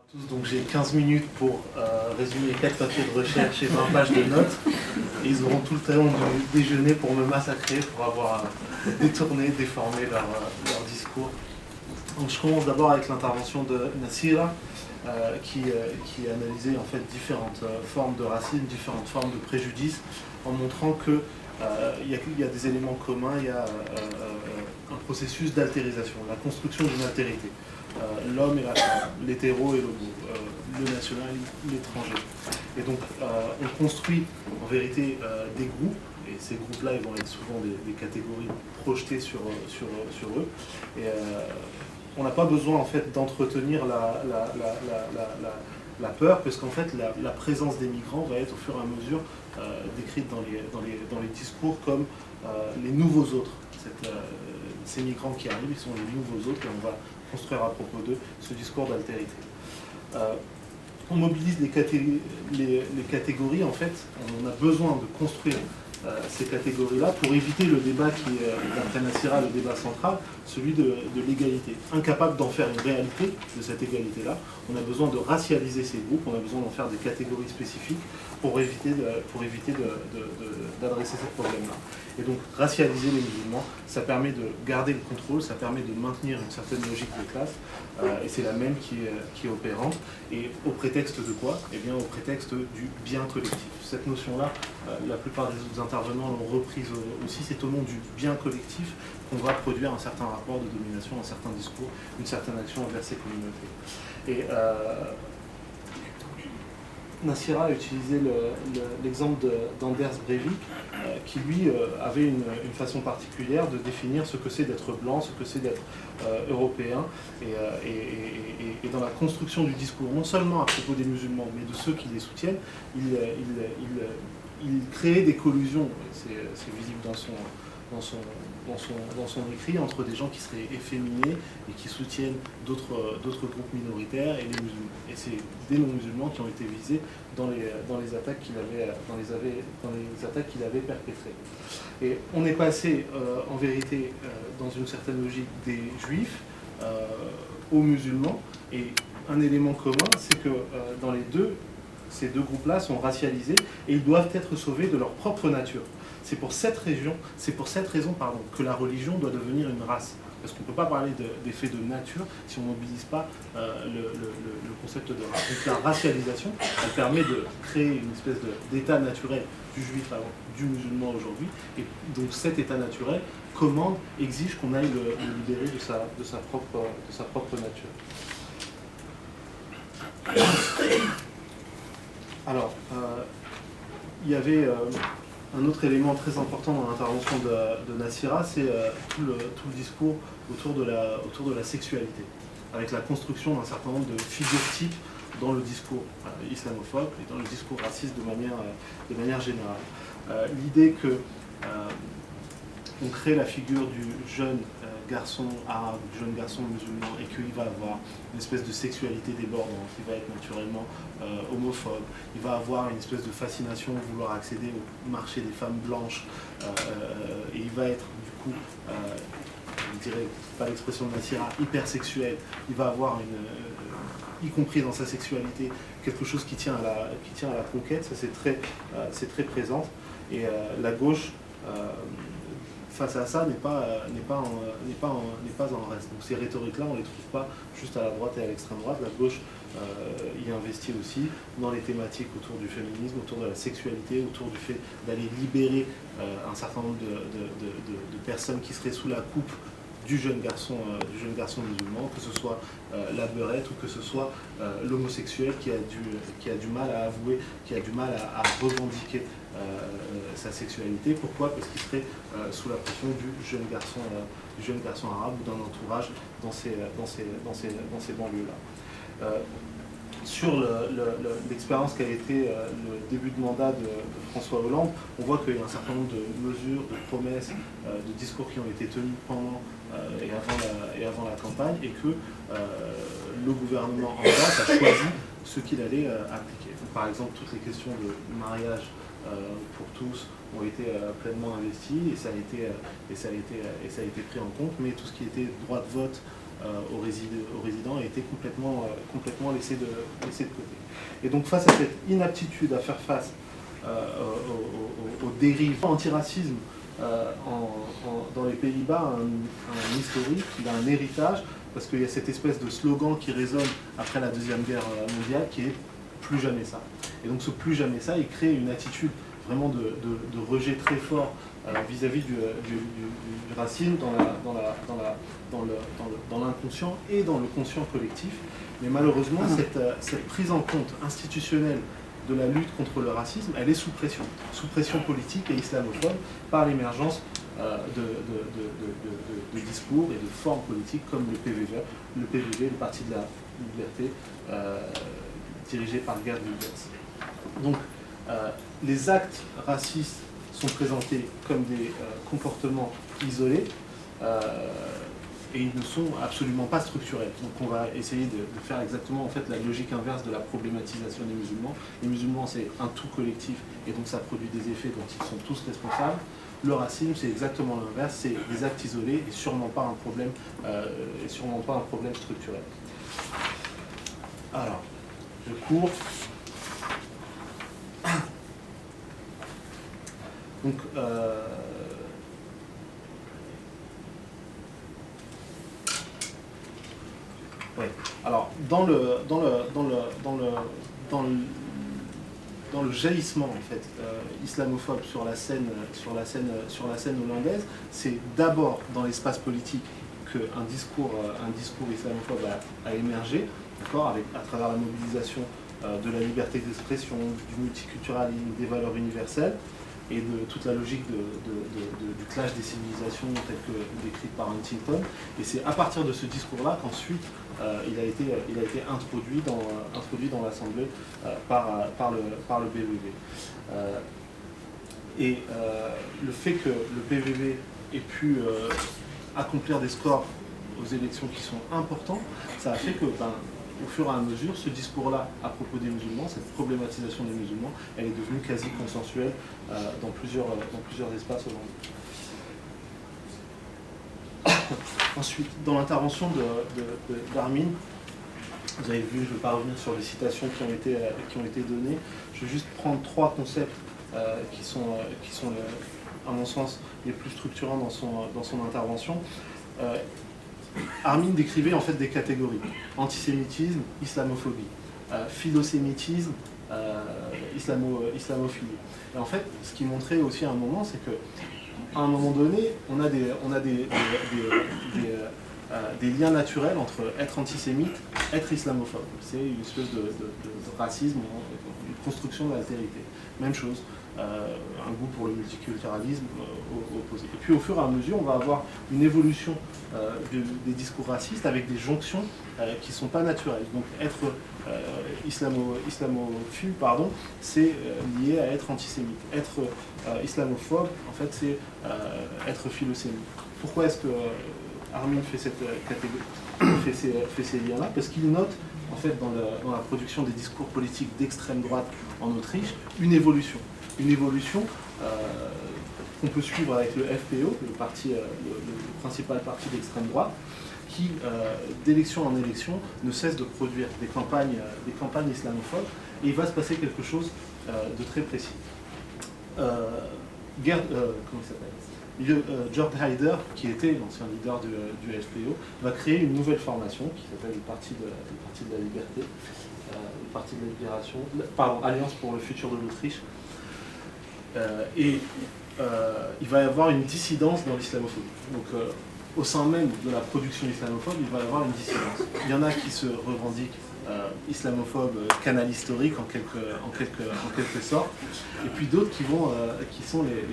Tous, donc j'ai 15 minutes pour résumer 4 papiers de recherche et 20 pages de notes. Et ils auront tout le temps du déjeuner pour me massacrer, pour avoir détourné, déformé leur discours. Donc je commence d'abord avec l'intervention de Nassira, qui analysait en fait différentes formes de racisme, différentes formes de préjudice, en montrant que il y a des éléments communs, il y a un processus d'altérisation, la construction d'une altérité. L'homme et la femme, l'hétéro et l'homo, le national et l'étranger. Et donc on construit en vérité des groupes, et ces groupes-là ils vont être souvent des catégories projetées sur eux. Et on n'a pas besoin en fait d'entretenir la peur, parce qu'en fait la présence des migrants va être au fur et à mesure décrite dans les discours comme les nouveaux autres. Ces migrants qui arrivent, ils sont les nouveaux autres, et on va construire à propos d'eux ce discours d'altérité. On mobilise les catégories, en fait, on a besoin de construire ces catégories-là pour éviter le débat qui est, d'après Nassira, le débat central, celui de l'égalité. Incapable d'en faire une réalité, de cette égalité-là, on a besoin de racialiser ces groupes, on a besoin d'en faire des catégories spécifiques pour éviter d'adresser ces problèmes-là. Et donc, racialiser les musulmans, ça permet de garder le contrôle, ça permet de maintenir une certaine logique de classe, et c'est la même qui est opérante. Et au prétexte de quoi? Eh bien, au prétexte du bien collectif. Cette notion-là, la plupart des autres intervenants l'ont reprise aussi, c'est au nom du bien collectif qu'on va produire un certain rapport de domination, un certain discours, une certaine action envers ces communautés. Et Nassira a utilisé l'exemple d'Anders Breivik, qui lui avait une façon particulière de définir ce que c'est d'être blanc, ce que c'est d'être européen, et dans la construction du discours, non seulement à propos des musulmans, mais de ceux qui les soutiennent, il créait des collusions, c'est visible dans son écrit, entre des gens qui seraient efféminés et qui soutiennent d'autres groupes minoritaires et les musulmans. Et c'est des non-musulmans qui ont été visés dans les attaques qu'il avait perpétrées. Et on est passé en vérité dans une certaine logique des juifs aux musulmans, et un élément commun, c'est que ces deux groupes-là sont racialisés et ils doivent être sauvés de leur propre nature. C'est pour cette raison que la religion doit devenir une race. Parce qu'on ne peut pas parler d'effet de nature si on ne mobilise pas le concept de race. Donc la racialisation, elle permet de créer une espèce d'état naturel du juif avant, du musulman aujourd'hui. Et donc cet état naturel exige qu'on aille le libérer de sa propre nature. Alors, il y avait un autre élément très important dans l'intervention de Nassira, c'est tout le discours autour de la sexualité, avec la construction d'un certain nombre de figures types dans le discours islamophobe et dans le discours raciste de manière générale. L'idée que on crée la figure du jeune garçon arabe, du jeune garçon musulman, et qu'il va avoir une espèce de sexualité débordante, il va être naturellement homophobe, il va avoir une espèce de fascination, vouloir accéder au marché des femmes blanches, et il va être du coup, je dirais pas l'expression de Nassira, hypersexuel, il va avoir y compris dans sa sexualité, quelque chose qui tient à la conquête, ça c'est très présent, et la gauche face à ça n'est pas en reste. Donc ces rhétoriques-là, on ne les trouve pas juste à la droite et à l'extrême droite. La gauche y investit aussi dans les thématiques autour du féminisme, autour de la sexualité, autour du fait d'aller libérer un certain nombre de personnes qui seraient sous la coupe du jeune garçon musulman, que ce soit la beurette ou que ce soit l'homosexuel qui a du mal à avouer, qui a du mal à revendiquer sa sexualité. Pourquoi? Parce qu'il serait sous la pression du jeune garçon arabe ou d'un entourage dans ces banlieues-là. Sur l'expérience qu'a été le début de mandat de François Hollande, on voit qu'il y a un certain nombre de mesures, de promesses, de discours qui ont été tenus pendant et avant la campagne, et que le gouvernement en place a choisi ce qu'il allait appliquer. Donc, par exemple, toutes les questions de mariage pour tous ont été pleinement investies, et ça a été pris en compte, mais tout ce qui était droit de vote aux résidents a été complètement laissé de côté. Et donc face à cette inaptitude à faire face aux dérives antiracisme dans les Pays-Bas, un historique, il a un héritage, parce qu'il y a cette espèce de slogan qui résonne après la Deuxième Guerre mondiale qui est « plus jamais ça ». Et donc ce « plus jamais ça », il crée une attitude vraiment de rejet très fort vis-à-vis du racisme dans l'inconscient et dans le conscient collectif. Mais malheureusement, cette prise en compte institutionnelle de la lutte contre le racisme, elle est sous pression politique et islamophobe par l'émergence de discours et de formes politiques comme le PVV, le Parti de la Liberté, dirigé par Geert Wilders. Donc, les actes racistes sont présentés comme des comportements isolés et ils ne sont absolument pas structurels. Donc on va essayer de faire exactement en fait la logique inverse de la problématisation des musulmans. Les musulmans, c'est un tout collectif et donc ça produit des effets dont ils sont tous responsables. Le racisme, c'est exactement l'inverse, c'est des actes isolés et sûrement pas un problème structurel. Alors, je cours. Donc, ouais. Alors, dans le jaillissement en fait islamophobe sur la scène hollandaise, c'est d'abord dans l'espace politique qu'un discours islamophobe a émergé, d'accord, à travers la mobilisation de la liberté d'expression, du multiculturalisme, des valeurs universelles, et de toute la logique du clash des civilisations telle que décrite par Huntington. Et c'est à partir de ce discours-là qu'ensuite il a été introduit dans l'Assemblée par le PVV. Le fait que le PVV ait pu accomplir des scores aux élections qui sont importants, ça a fait que, au fur et à mesure, ce discours-là à propos des musulmans, cette problématisation des musulmans, elle est devenue quasi consensuelle dans plusieurs espaces hollandais. Ensuite, dans l'intervention d'Armin, vous avez vu, je ne vais pas revenir sur les citations qui ont été données, je vais juste prendre trois concepts qui sont à mon sens, les plus structurants dans son intervention. Armin décrivait en fait des catégories: antisémitisme, islamophobie, philosémitisme, islamophilie. Et en fait, ce qu'il montrait aussi à un moment, c'est que à un moment donné, on a des liens naturels entre être antisémite, être islamophobe. C'est une espèce de racisme, une construction de l'altérité. Même chose. Un goût pour le multiculturalisme opposé. Et puis au fur et à mesure, on va avoir une évolution des discours racistes avec des jonctions qui ne sont pas naturelles. Donc être islamophile, c'est lié à être antisémite. Être islamophobe, en fait, c'est être philosémite. Pourquoi est-ce que Armin fait cette catégorie, fait ces liens-là? Parce qu'il note, en fait, dans la production des discours politiques d'extrême droite en Autriche, une évolution. Une évolution qu'on peut suivre avec le FPO, le principal parti d'extrême droite, qui, d'élection en élection, ne cesse de produire des campagnes islamophobes, et il va se passer quelque chose de très précis. Comment il s'appelle ? Jörg Haider, qui était l'ancien leader du FPO, va créer une nouvelle formation qui s'appelle le Parti de la Liberté, le Parti de la Libération, Alliance pour le futur de l'Autriche. Il va y avoir une dissidence dans l'islamophobie. Donc, au sein même de la production islamophobe, il va y avoir une dissidence. Il y en a qui se revendiquent islamophobes, canal historique en quelque sorte, et puis d'autres qui sont les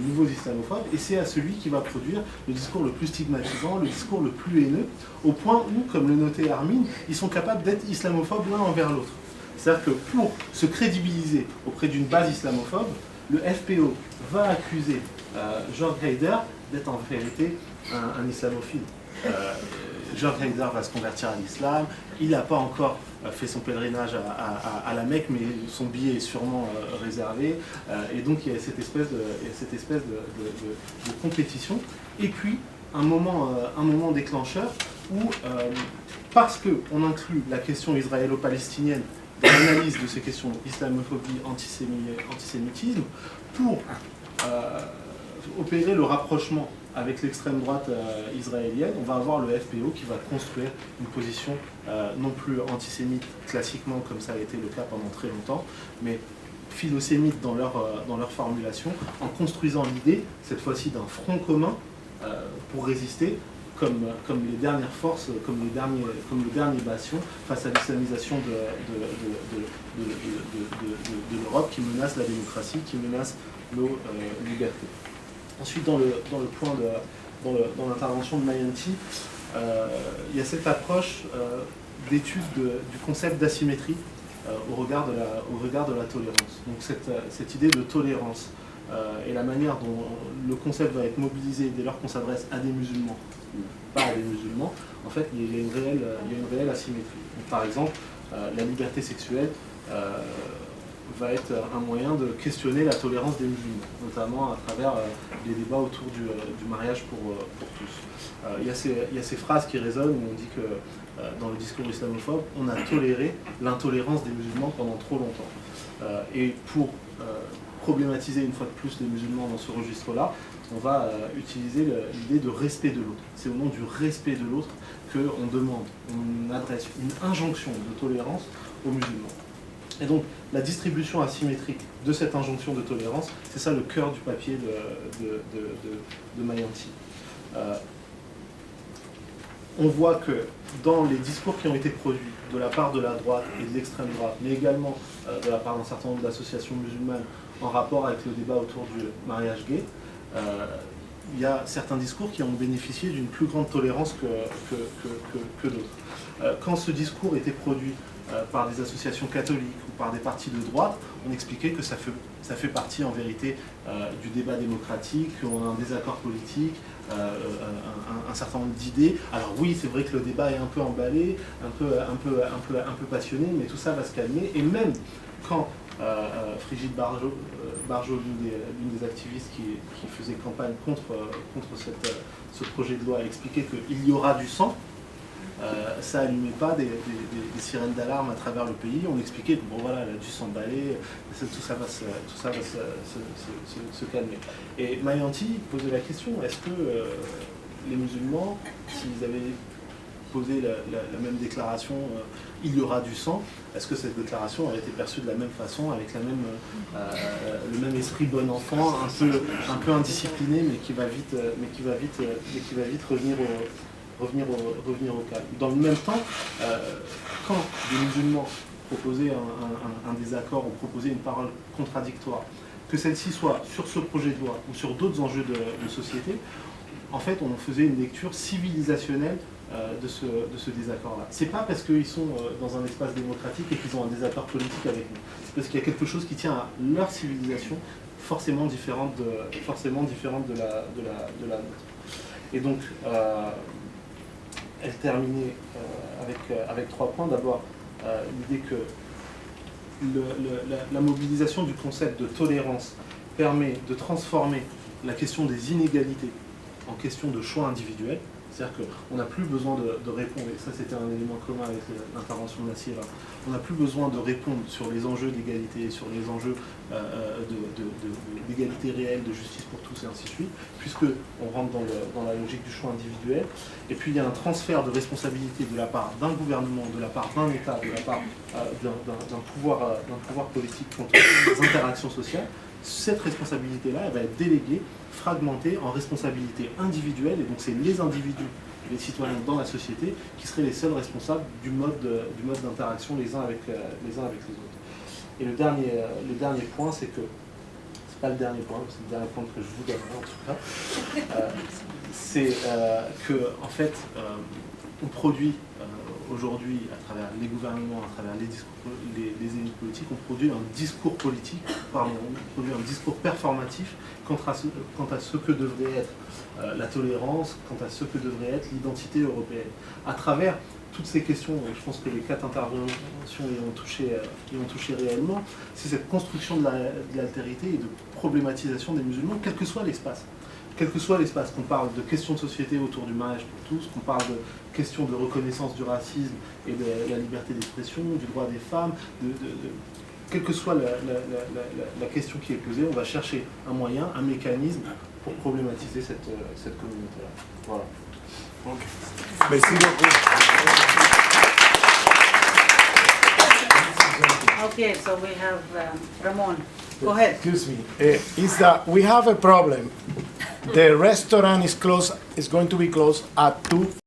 nouveaux islamophobes, et c'est à celui qui va produire le discours le plus stigmatisant, le discours le plus haineux, au point où, comme le notait Armin, ils sont capables d'être islamophobes l'un envers l'autre. C'est-à-dire que pour se crédibiliser auprès d'une base islamophobe, le FPO va accuser Jörg Haider d'être en vérité un islamophile. Jörg Haider va se convertir à l'islam, il n'a pas encore fait son pèlerinage à la Mecque, mais son billet est sûrement réservé, et donc il y a cette espèce de compétition. Et puis, un moment déclencheur, où, parce qu'on inclut la question israélo-palestinienne dans l'analyse de ces questions islamophobie, antisémitisme, pour opérer le rapprochement avec l'extrême droite israélienne, on va avoir le FPO qui va construire une position non plus antisémite classiquement comme ça a été le cas pendant très longtemps, mais philosémite dans leur formulation, en construisant l'idée, cette fois-ci, d'un front commun pour résister comme les dernières forces, comme le dernier bastion face à l'islamisation de l'Europe qui menace la démocratie, qui menace nos libertés. Ensuite, dans l'intervention de Mayanti, il y a cette approche d'étude du concept d'asymétrie au regard de la tolérance. Donc cette idée de tolérance et la manière dont le concept va être mobilisé dès lors qu'on s'adresse à des musulmans ou pas à des musulmans, en fait, il y a une réelle asymétrie. Donc, par exemple, la liberté sexuelle va être un moyen de questionner la tolérance des musulmans, notamment à travers les débats autour du mariage pour tous. Il y a ces phrases qui résonnent où on dit que dans le discours islamophobe, on a toléré l'intolérance des musulmans pendant trop longtemps. Et pour problématiser une fois de plus les musulmans dans ce registre-là, on va utiliser l'idée de respect de l'autre. C'est au nom du respect de l'autre qu'on demande, on adresse une injonction de tolérance aux musulmans. Et donc, la distribution asymétrique de cette injonction de tolérance, c'est ça le cœur du papier de Mayanti. On voit que dans les discours qui ont été produits de la part de la droite et de l'extrême droite, mais également de la part d'un certain nombre d'associations musulmanes en rapport avec le débat autour du mariage gay, il y a certains discours qui ont bénéficié d'une plus grande tolérance que d'autres. Quand ce discours était produit par des associations catholiques ou par des partis de droite, on expliquait que ça fait partie en vérité du débat démocratique, qu'on a un désaccord politique, un certain nombre d'idées. Alors oui, c'est vrai que le débat est un peu emballé, un peu passionné, mais tout ça va se calmer. Et même quand Frigide Barjot, l'une des activistes qui faisait campagne contre ce projet de loi, a expliqué qu'il y aura du sang, ça n'allumait pas des sirènes d'alarme à travers le pays. On expliquait que bon voilà, elle a dû s'emballer, tout ça va se calmer. Et Mayanti posait la question, est-ce que les musulmans, s'ils avaient posé la même déclaration, il y aura du sang, est-ce que cette déclaration aurait été perçue de la même façon, avec le même esprit bon enfant, un peu indiscipliné, mais qui va vite revenir au calme. Dans le même temps, quand des musulmans proposaient un désaccord ou proposaient une parole contradictoire, que celle-ci soit sur ce projet de loi ou sur d'autres enjeux de société, en fait, on faisait une lecture civilisationnelle de ce désaccord-là. C'est pas parce qu'ils sont dans un espace démocratique et qu'ils ont un désaccord politique avec nous. C'est parce qu'il y a quelque chose qui tient à leur civilisation, forcément différente de la nôtre. Et donc, elle terminait avec 3 points. D'abord, l'idée que la mobilisation du concept de tolérance permet de transformer la question des inégalités en question de choix individuels. C'est-à-dire qu'on n'a plus besoin de répondre, et ça c'était un élément commun avec l'intervention de Nassira, on n'a plus besoin de répondre sur les enjeux d'égalité, sur les enjeux d'égalité réelle, de justice pour tous et ainsi de suite, puisqu'on rentre dans la logique du choix individuel. Et puis il y a un transfert de responsabilité de la part d'un gouvernement, de la part d'un État, de la part d'un pouvoir politique contre les interactions sociales. Cette responsabilité-là, elle va être déléguée, fragmentée en responsabilité individuelle, et donc c'est les individus, les citoyens dans la société, qui seraient les seuls responsables du mode d'interaction les uns avec les autres. Et le dernier point, c'est que, c'est pas le dernier point, c'est le dernier point que je vous donnerai en tout cas, c'est que en fait, on produit aujourd'hui, à travers les gouvernements, à travers les élites politiques, on produit un discours politique, on produit un discours performatif quant à ce que devrait être la tolérance, quant à ce que devrait être l'identité européenne. À travers toutes ces questions, je pense que les 4 interventions y ont touché réellement, c'est cette construction de l'altérité et de problématisation des musulmans, quel que soit l'espace. quel que soit l'espace, qu'on parle de questions de société autour du mariage pour tous, qu'on parle de questions de reconnaissance du racisme et de la liberté d'expression, du droit des femmes, quelle que soit la question qui est posée, on va chercher un moyen, un mécanisme pour problématiser cette communauté-là. Voilà. Okay. Merci beaucoup. Okay, so we have Ramon. Go ahead. Excuse me. Is that we have a problem. The restaurant is going to be closed at 2.